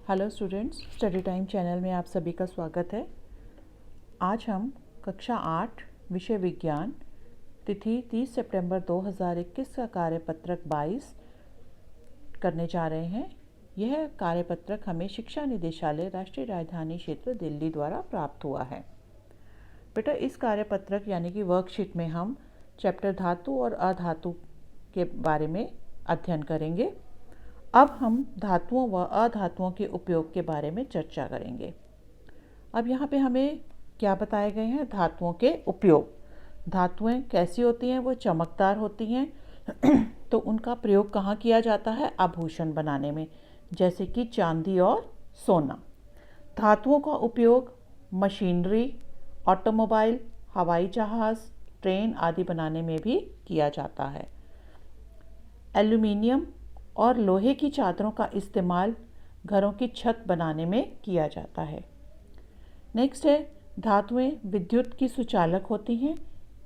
Hello students, study time channel में आप सभी का स्वागत है। आज हम कक्षा 8 विषय विज्ञान तिथि 30 सितंबर 2021 का कार्यपत्रक 22 करने जा रहे हैं। यह कार्यपत्रक हमें शिक्षा निदेशालय राष्ट्रीय राजधानी क्षेत्र दिल्ली द्वारा प्राप्त हुआ है। बेटा, इस कार्यपत्रक यानी कि वर्कशीट में हम चैप्टर धातु और अधातु के बारे में अध्ययन करेंगे। अब हम धातुओं व अधातुओं के उपयोग के बारे में चर्चा करेंगे। अब यहाँ पे हमें क्या बताए गए हैं? धातुओं के उपयोग। धातुएं कैसी होती हैं? वो चमकदार होती हैं तो उनका प्रयोग कहाँ किया जाता है? आभूषण बनाने में, जैसे कि चांदी और सोना। धातुओं का उपयोग मशीनरी, ऑटोमोबाइल, हवाई जहाज़, ट्रेन आदि बनाने में भी किया जाता है। एल्यूमीनियम और लोहे की चादरों का इस्तेमाल घरों की छत बनाने में किया जाता है। नेक्स्ट है, धातुएं विद्युत की सुचालक होती हैं,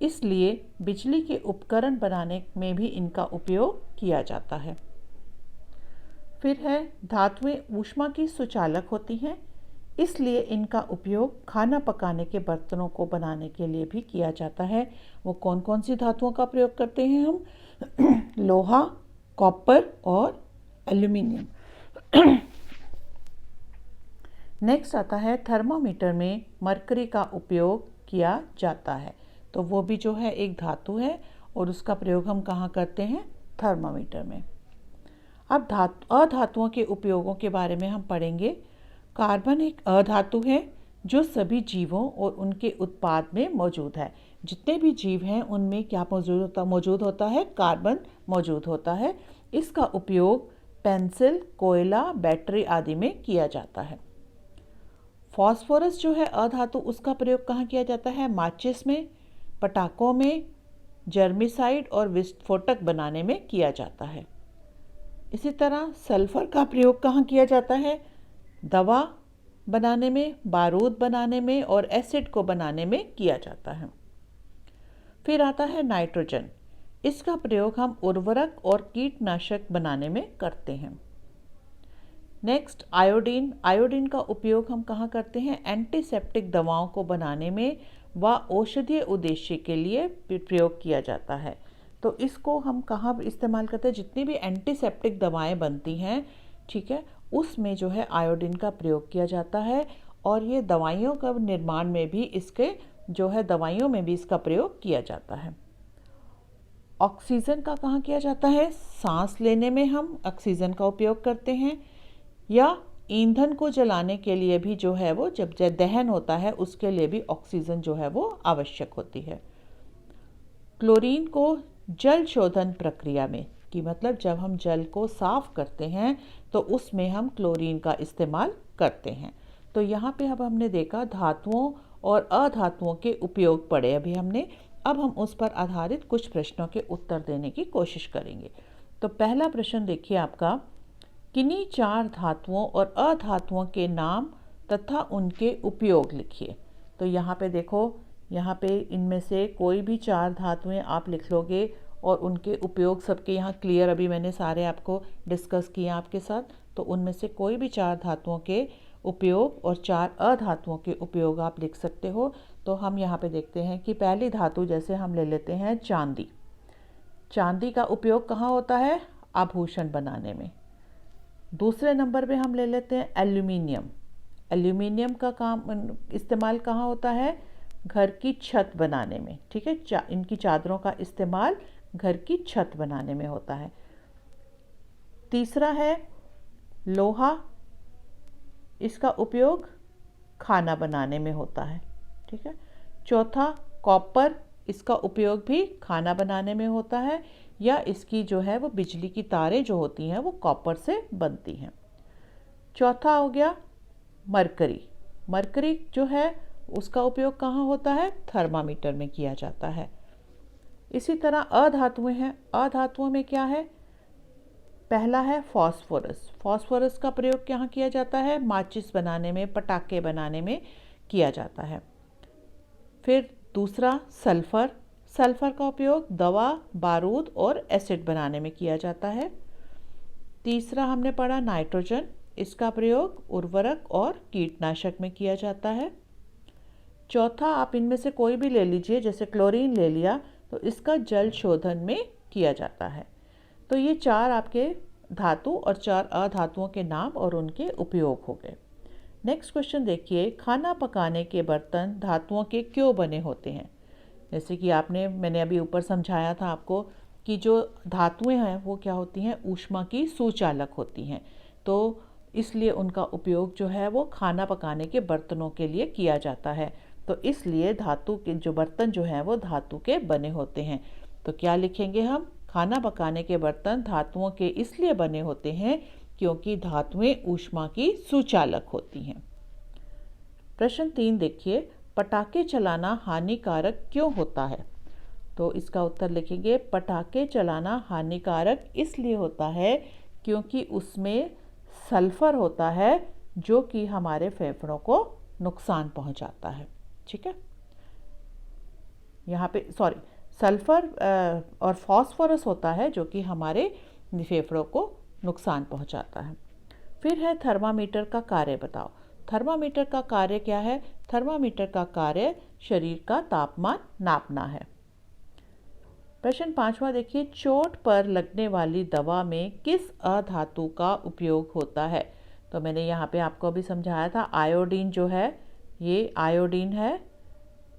इसलिए बिजली के उपकरण बनाने में भी इनका उपयोग किया जाता है। फिर है, धातुएं ऊष्मा की सुचालक होती हैं, इसलिए इनका उपयोग खाना पकाने के बर्तनों को बनाने के लिए भी किया जाता है। वो कौन कौन सी धातुओं का प्रयोग करते हैं हम? लोहा, कॉपर और एल्यूमिनियम। नेक्स्ट आता है, थर्मामीटर में मरकरी का उपयोग किया जाता है। तो वो भी जो है एक धातु है और उसका प्रयोग हम कहाँ करते हैं? थर्मामीटर में। अब अधातुओं के उपयोगों के बारे में हम पढ़ेंगे। कार्बन एक अधातु है जो सभी जीवों और उनके उत्पाद में मौजूद है। जितने भी जीव हैं उनमें क्या मौजूद होता है? कार्बन मौजूद होता है। इसका उपयोग पेंसिल, कोयला, बैटरी आदि में किया जाता है। फास्फोरस जो है अधातु, उसका प्रयोग कहाँ किया जाता है? माचिस में, पटाखों में, जर्मिसाइड और विस्फोटक बनाने में किया जाता है। इसी तरह सल्फर का प्रयोग कहाँ किया जाता है? दवा बनाने में, बारूद बनाने में और एसिड को बनाने में किया जाता है। फिर आता है नाइट्रोजन। इसका प्रयोग हम उर्वरक और कीटनाशक बनाने में करते हैं। Next, iodine. आयोडीन का उपयोग हम कहाँ करते हैं? एंटीसेप्टिक दवाओं को बनाने में व औषधीय उद्देश्य के लिए प्रयोग किया जाता है। तो इसको हम कहाँ इस्तेमाल करते हैं? जितनी भी एंटीसेप्टिक दवाएं बनती हैं, ठीक है, उसमें जो है आयोडीन का प्रयोग किया जाता है। और ये दवाइयों का निर्माण में भी इसके जो है दवाइयों में भी इसका प्रयोग किया जाता है। ऑक्सीजन का कहाँ किया जाता है? सांस लेने में हम ऑक्सीजन का उपयोग करते हैं, या ईंधन को जलाने के लिए भी जो है वो जब दहन होता है उसके लिए भी ऑक्सीजन जो है वो आवश्यक होती है। क्लोरीन को जल शोधन प्रक्रिया में, कि मतलब जब हम जल को साफ करते हैं तो उसमें हम क्लोरीन का इस्तेमाल करते हैं। तो यहाँ पे अब हमने देखा धातुओं और अधातुओं के उपयोग पढ़े अभी हमने। अब हम उस पर आधारित कुछ प्रश्नों के उत्तर देने की कोशिश करेंगे। तो पहला प्रश्न देखिए आपका, किन्हीं 4 धातुओं और अधातुओं के नाम तथा उनके उपयोग लिखिए। तो यहाँ पे देखो, यहाँ पे इनमें से कोई भी 4 धातुएं आप लिख लोगे और उनके उपयोग सबके यहाँ क्लियर अभी मैंने सारे आपको डिस्कस किए आपके साथ। तो उनमें से कोई भी 4 धातुओं के उपयोग और 4 अधातुओं के उपयोग आप लिख सकते हो। तो हम यहाँ पे देखते हैं कि पहली धातु जैसे हम ले लेते हैं चांदी। चांदी का उपयोग कहाँ होता है? आभूषण बनाने में। दूसरे नंबर पे हम ले लेते हैं एल्यूमिनियम। एल्यूमिनियम का काम इस्तेमाल कहाँ होता है? घर की छत बनाने में, ठीक है। इनकी चादरों का इस्तेमाल घर की छत बनाने में होता है। तीसरा है लोहा। इसका उपयोग खाना बनाने में होता है, ठीक है। चौथा कॉपर। इसका उपयोग भी खाना बनाने में होता है, या इसकी जो है वो बिजली की तारें जो होती हैं वो कॉपर से बनती हैं। चौथा हो गया मरकरी। मरकरी जो है उसका उपयोग कहाँ होता है? थर्मामीटर में किया जाता है। इसी तरह अधातुएं हैं। अधातुओं में क्या है? पहला है फास्फोरस। फास्फोरस का प्रयोग कहाँ किया जाता है? माचिस बनाने में, पटाखे बनाने में किया जाता है। फिर दूसरा सल्फर। सल्फर का उपयोग दवा, बारूद और एसिड बनाने में किया जाता है। तीसरा हमने पढ़ा नाइट्रोजन। इसका प्रयोग उर्वरक और कीटनाशक में किया जाता है। चौथा, आप इनमें से कोई भी ले लीजिए, जैसे क्लोरीन ले लिया तो इसका जल शोधन में किया जाता है। तो ये 4 आपके धातु और 4 अधातुओं के नाम और उनके उपयोग हो गए। नेक्स्ट क्वेश्चन देखिए, खाना पकाने के बर्तन धातुओं के क्यों बने होते हैं? जैसे कि मैंने अभी ऊपर समझाया था आपको कि जो धातुएं हैं वो क्या होती हैं, ऊष्मा की सुचालक होती हैं, तो इसलिए उनका उपयोग जो है वो खाना पकाने के बर्तनों के लिए किया जाता है। तो इसलिए धातु के जो बर्तन जो हैं वो धातु के बने होते हैं। तो क्या लिखेंगे हम? खाना पकाने के बर्तन धातुओं के इसलिए बने होते हैं क्योंकि धातुएं ऊष्मा की सुचालक होती हैं। प्रश्न 3 देखिए, पटाखे चलाना हानिकारक क्यों होता है? तो इसका उत्तर लिखेंगे, पटाखे चलाना हानिकारक इसलिए होता है क्योंकि उसमें सल्फर होता है जो कि हमारे फेफड़ों को नुकसान पहुंचाता है। ठीक है, यहाँ पे सल्फर और फास्फोरस होता है जो कि हमारे फेफड़ों को नुकसान पहुंचाता है। फिर है थर्मामीटर का कार्य बताओ। थर्मामीटर का कार्य क्या है? थर्मामीटर का कार्य शरीर का तापमान नापना है। प्रश्न 5वां देखिए, चोट पर लगने वाली दवा में किस अधातु का उपयोग होता है? तो मैंने यहाँ पे आपको अभी समझाया था, आयोडीन जो है ये आयोडीन है,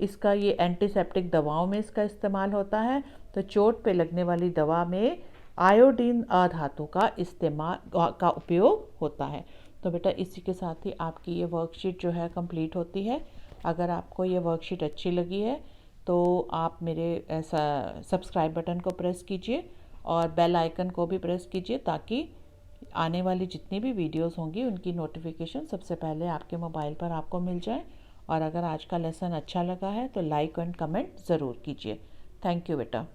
इसका ये एंटीसेप्टिक दवाओं में इसका इस्तेमाल होता है। तो चोट पे लगने वाली दवा में आयोडीन अधातु का उपयोग होता है। तो बेटा इसी के साथ ही आपकी ये वर्कशीट जो है कंप्लीट होती है। अगर आपको ये वर्कशीट अच्छी लगी है तो आप मेरे सब्सक्राइब बटन को प्रेस कीजिए और बेल आइकन को भी प्रेस कीजिए ताकि आने वाली जितनी भी वीडियोस होंगी उनकी नोटिफिकेशन सबसे पहले आपके मोबाइल पर आपको मिल जाए। और अगर आज का लेसन अच्छा लगा है तो लाइक एंड कमेंट ज़रूर कीजिए। थैंक यू बेटा।